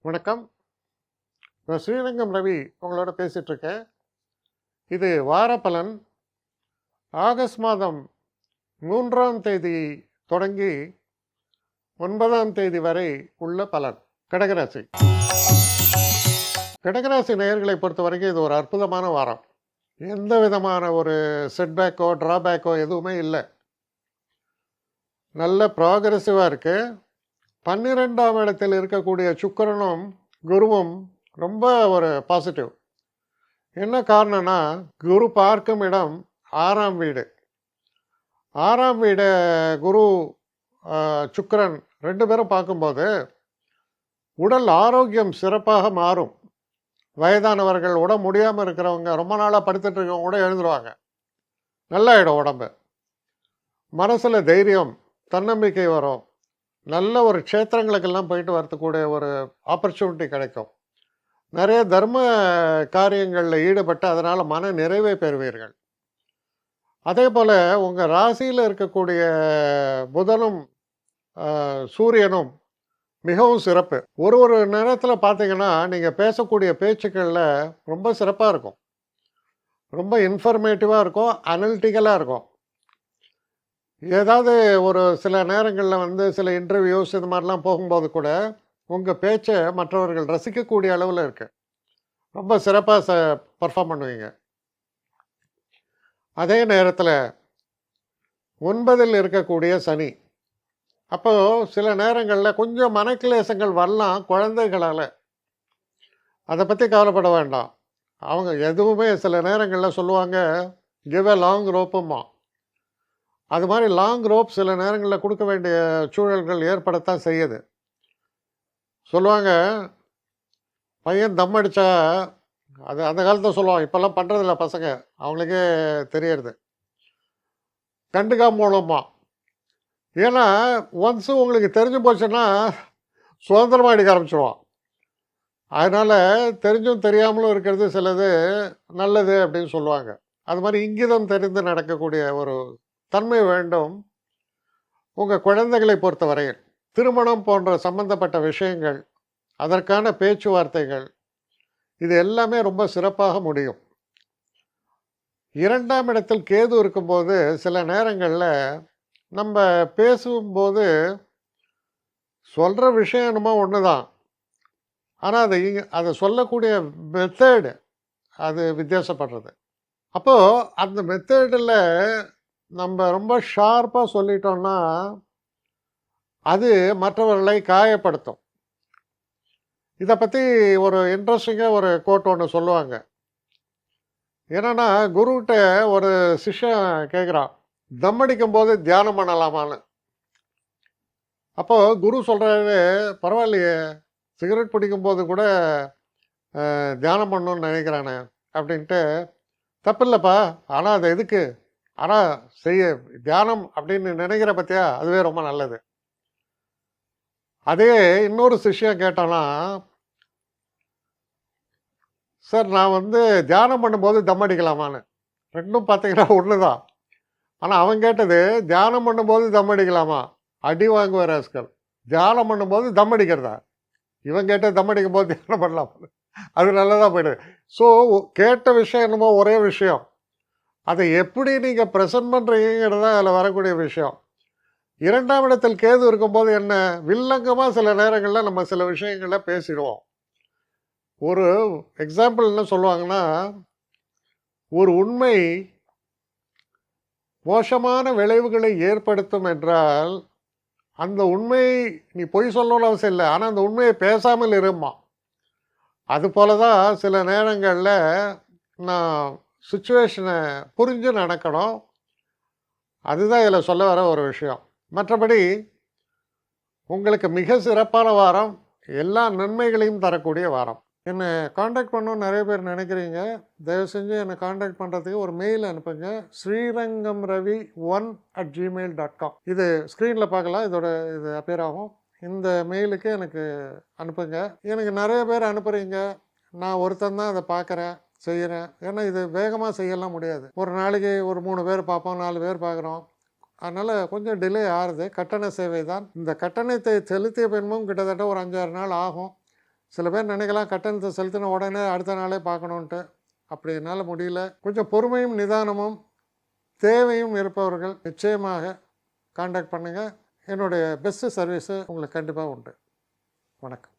வணக்கம். நான் ஸ்ரீரங்கம் ரவி உங்களோட பேசிட்டு இருக்கேன். இது வார பலன். ஆகஸ்ட் மாதம் 3ஆம் தேதி தொடங்கி 9ஆம் தேதி வரை உள்ள பலன். கடகராசி. கடகராசி நேயர்களை பொறுத்த வரைக்கும் இது ஒரு அற்புதமான வாரம். எந்த விதமான ஒரு செட்பேக்கோ ட்ராபேக்கோ எதுவுமே இல்லை. நல்ல ப்ராக்ரெசிவாக இருக்கு. 12ஆம் இடத்தில் இருக்கக்கூடிய சுக்கிரனும் குருவும் ரொம்ப ஒரு பாசிட்டிவ். என்ன காரணம்னா, குரு பார்க்கும் இடம் 6ஆம் வீடு. 6ஆம் வீடு குரு சுக்கிரன் 2 பேரும் பார்க்கும்போது உடல் ஆரோக்கியம் சிறப்பாக மாறும். வயதானவர்கள், உடம்பு முடியாமல் இருக்கிறவங்க, ரொம்ப நாளாக படுத்துட்டு இருக்கவங்க கூட எழுந்துருவாங்க. நல்லாயிடும் உடம்பு. மனசில் தைரியம், தன்னம்பிக்கை வரும். நல்ல ஒரு க்ஷேத்திரங்களுக்கெல்லாம் போயிட்டு வரத்துக்கூடிய ஒரு ஆப்பர்ச்சுனிட்டி கிடைக்கும். நிறைய தர்ம காரியங்களில் ஈடுபட்டு அதனால் மன நிறைவை பெறுவீர்கள். அதே போல் உங்கள் ராசியில் இருக்கக்கூடிய புதனும் சூரியனும் மிகவும் சிறப்பு. ஒரு நேரத்தில் பார்த்தீங்கன்னா நீங்கள் பேசக்கூடிய பேச்சுக்களில் ரொம்ப சிறப்பாக இருக்கும். ரொம்ப இன்ஃபர்மேட்டிவாக இருக்கும், அனலிட்டிக்கலாக இருக்கும். ஏதாவது ஒரு சில நேரங்களில் சில இன்டர்வியூஸ் இது மாதிரிலாம் போகும்போது கூட உங்கள் பேச்சை மற்றவர்கள் ரசிக்கக்கூடிய அளவில் இருக்குது. ரொம்ப சிறப்பாக பர்ஃபார்ம் பண்ணுவீங்க. அதே நேரத்தில் 9இல் இருக்கக்கூடிய சனி. அப்போது சில நேரங்களில் கொஞ்சம் மனக்கிலேசங்கள் வரலாம் குழந்தைகளால். அதை பற்றி கவலைப்பட வேண்டாம். அவங்க எதுவுமே சில நேரங்களில் சொல்லுவாங்க, கிவ் எ லாங் ரோப்புமா. அது மாதிரி லாங் ரோப் சில நேரங்களில் கொடுக்க வேண்டிய சூழல்கள் ஏற்படத்தான் செய்யுது. சொல்லுவாங்க, பையன் தம் அடித்தா, அது அந்த காலத்தில் சொல்லுவாங்க, இப்போல்லாம் பண்ணுறதில்ல பசங்க, அவங்களுக்கே தெரியறது, கண்டுக்காம போகணுமா. ஏன்னா ஒன்ஸு உங்களுக்கு தெரிஞ்சு போச்சுன்னா சுதந்திரமாக அடிக்க ஆரம்பிச்சிடுவான். அதனால் தெரிஞ்சும் தெரியாமலும் இருக்கிறது சிலது நல்லது அப்படின்னு சொல்லுவாங்க. அது மாதிரி இங்கிதம் தெரிந்து நடக்கக்கூடிய ஒரு தன்மை வேண்டும் உங்கள் குழந்தைகளை பொறுத்த வரையில். திருமணம் போன்ற சம்பந்தப்பட்ட விஷயங்கள், அதற்கான பேச்சுவார்த்தைகள், இது எல்லாமே ரொம்ப சிறப்பாக முடியும். 2ஆம் இடத்தில் கேது இருக்கும்போது சில நேரங்களில் நம்ம பேசும்போது சொல்கிற விஷயம் என்னமோ ஒன்று தான், ஆனால் அதை சொல்லக்கூடிய மெத்தேடு அது வித்தியாசப்படுறது. அப்போது அந்த மெத்தேடில் நம்ம ரொம்ப ஷார்ப்பாக சொல்லிட்டோம்னா அது மற்றவர்களை காயப்படுத்தும். இதை பற்றி ஒரு இன்ட்ரெஸ்டிங்காக ஒரு கோட் ஒன்று சொல்லுவாங்க. என்னென்னா, குருகிட்ட ஒரு சிஷ்யன் கேட்குறான், தம் அடிக்கும் போது தியானம் பண்ணலாமான்னு. அப்போது குரு சொல்கிறாரு, பரவாயில்லையே, சிகரெட் பிடிக்கும்போது கூட தியானம் பண்ணணுன்னு நினைக்கிறானே அப்படின்ட்டு. தப்பில்லைப்பா, ஆனால் அது எதுக்கு, ஆனால் தியானம் அப்படின்னு நினைக்கிற பற்றியா, அதுவே ரொம்ப நல்லது. அதே இன்னொரு சிஷ்யம் கேட்டானா, சார் நான் தியானம் பண்ணும்போது தம் அடிக்கலாமான்னு. ரெண்டும் பார்த்தீங்கன்னா ஒன்று தான். ஆனால் அவன் கேட்டது தியானம் பண்ணும்போது தம் அடிக்கலாமா, அடி வாங்குவார் ஆஸ்கர். தியானம் பண்ணும்போது தம் அடிக்கிறதா, இவன் கேட்ட தம் அடிக்கும் போது தியானம் பண்ணலாம், அது நல்லதாக போயிடுது. ஸோ கேட்ட விஷயம் என்னமோ ஒரே விஷயம், அதை எப்படி நீங்கள் ப்ரெசன்ட் பண்ணுறீங்கிறது தான் அதில் வரக்கூடிய விஷயம். 2ஆம் இடத்தில் கேது இருக்கும்போது என்ன, வில்லங்கமாக சில நேரங்களில் நம்ம சில விஷயங்களில் பேசிடுவோம். ஒரு எக்ஸாம்பிள் என்ன சொல்லுவாங்கன்னா, ஒரு உண்மை மோசமான விளைவுகளை ஏற்படுத்தும் என்றால் அந்த உண்மையை நீ பொய் சொல்லணும்னு அவசியம் இல்லை, ஆனால் அந்த உண்மையை பேசாமல் இருமா. அதுபோல தான் சில நேரங்களில் நான் சுச்சுவேஷனை புரிஞ்சு நடக்கணும். அதுதான் இதில் சொல்ல வர ஒரு விஷயம். மற்றபடி உங்களுக்கு மிக சிறப்பான வாரம், எல்லா நன்மைகளையும் தரக்கூடிய வாரம். என்னை காண்டாக்ட் பண்ணணும்னு நிறைய பேர் நினைக்கிறீங்க. தயவு செஞ்சு என்னை காண்டாக்ட் பண்ணுறதுக்கு ஒரு மெயில் அனுப்புங்க, srirangamravi1@gmail.com. இது ஸ்க்ரீனில் பார்க்கலாம், இது அப்பியர் ஆகும். இந்த மெயிலுக்கு எனக்கு அனுப்புங்க. எனக்கு நிறைய பேர் அனுப்புகிறீங்க, நான் ஒருத்தன் தான் அதை பார்க்குறேன், செய்கிறேன். ஏன்னா இது வேகமாக செய்யலாம் முடியாது. ஒரு நாளைக்கு ஒரு 3 பேர் பார்ப்போம், 4 பேர் பார்க்குறோம். அதனால் கொஞ்சம் டிலே ஆகுது. கட்டண சேவை தான். இந்த கட்டணத்தை செலுத்திய பின்பும் கிட்டத்தட்ட ஒரு 5-6 நாள் ஆகும். சில பேர் நினைக்கலாம் கட்டணத்தை செலுத்தின உடனே அடுத்த நாளே பார்க்கணுன்ட்டு. அப்படி என்னால் முடியல. கொஞ்சம் பொறுமையும் நிதானமும் தேவையும் இருப்பவர்கள் நிச்சயமாக காண்டாக்ட் பண்ணுங்கள். என்னுடைய பெஸ்ட்டு சர்வீஸு உங்களுக்கு கண்டிப்பாக உண்டு. வணக்கம்.